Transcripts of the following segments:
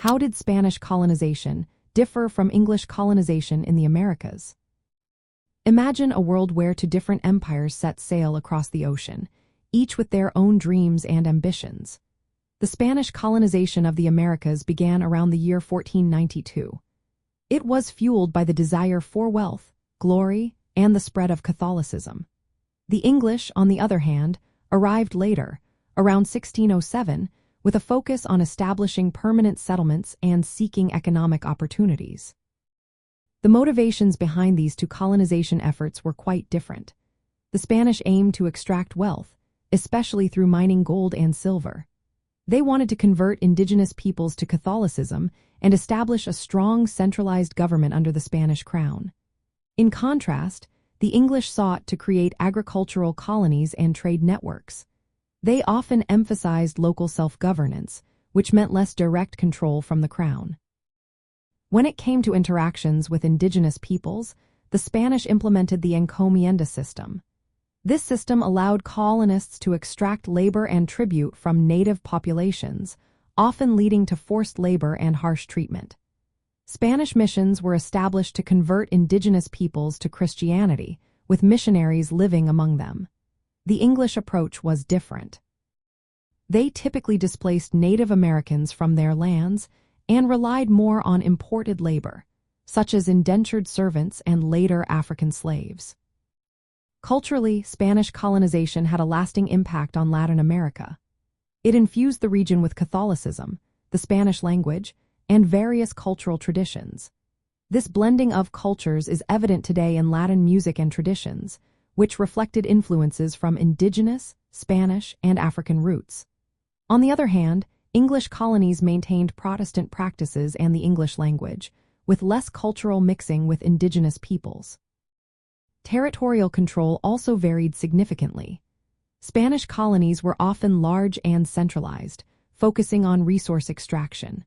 How did Spanish colonization differ from English colonization in the Americas? Imagine a world where two different empires set sail across the ocean, each with their own dreams and ambitions. The Spanish colonization of the Americas began around the year 1492. It was fueled by the desire for wealth, glory, and the spread of Catholicism. The English, on the other hand, arrived later, around 1607, with a focus on establishing permanent settlements and seeking economic opportunities. The motivations behind these two colonization efforts were quite different. The Spanish aimed to extract wealth, especially through mining gold and silver. They wanted to convert indigenous peoples to Catholicism and establish a strong centralized government under the Spanish crown. In contrast, the English sought to create agricultural colonies and trade networks. They often emphasized local self-governance, which meant less direct control from the crown. When it came to interactions with indigenous peoples, the Spanish implemented the encomienda system. This system allowed colonists to extract labor and tribute from native populations, often leading to forced labor and harsh treatment. Spanish missions were established to convert indigenous peoples to Christianity, with missionaries living among them. The English approach was different. They typically displaced Native Americans from their lands and relied more on imported labor, such as indentured servants and later African slaves. Culturally, Spanish colonization had a lasting impact on Latin America. It infused the region with Catholicism, the Spanish language, and various cultural traditions. This blending of cultures is evident today in Latin music and traditions, which reflected influences from indigenous, Spanish, and African roots. On the other hand, English colonies maintained Protestant practices and the English language, with less cultural mixing with indigenous peoples. Territorial control also varied significantly. Spanish colonies were often large and centralized, focusing on resource extraction.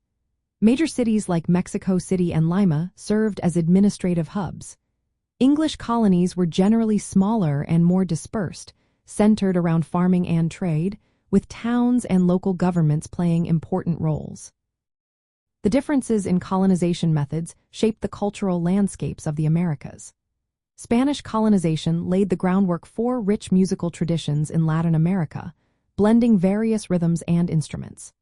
Major cities like Mexico City and Lima served as administrative hubs. English colonies were generally smaller and more dispersed, centered around farming and trade, with towns and local governments playing important roles. The differences in colonization methods shaped the cultural landscapes of the Americas. Spanish colonization laid the groundwork for rich musical traditions in Latin America, blending various rhythms and instruments.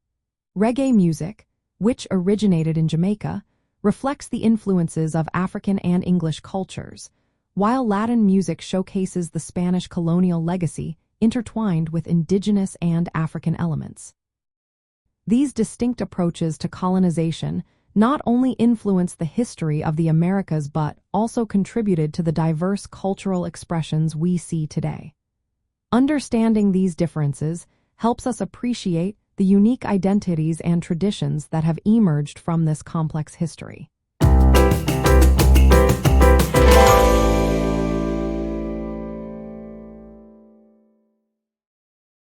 Reggae music, which originated in Jamaica, reflects the influences of African and English cultures, while Latin music showcases the Spanish colonial legacy intertwined with indigenous and African elements. These distinct approaches to colonization not only influenced the history of the Americas but also contributed to the diverse cultural expressions we see today. Understanding these differences helps us appreciate the unique identities and traditions that have emerged from this complex history.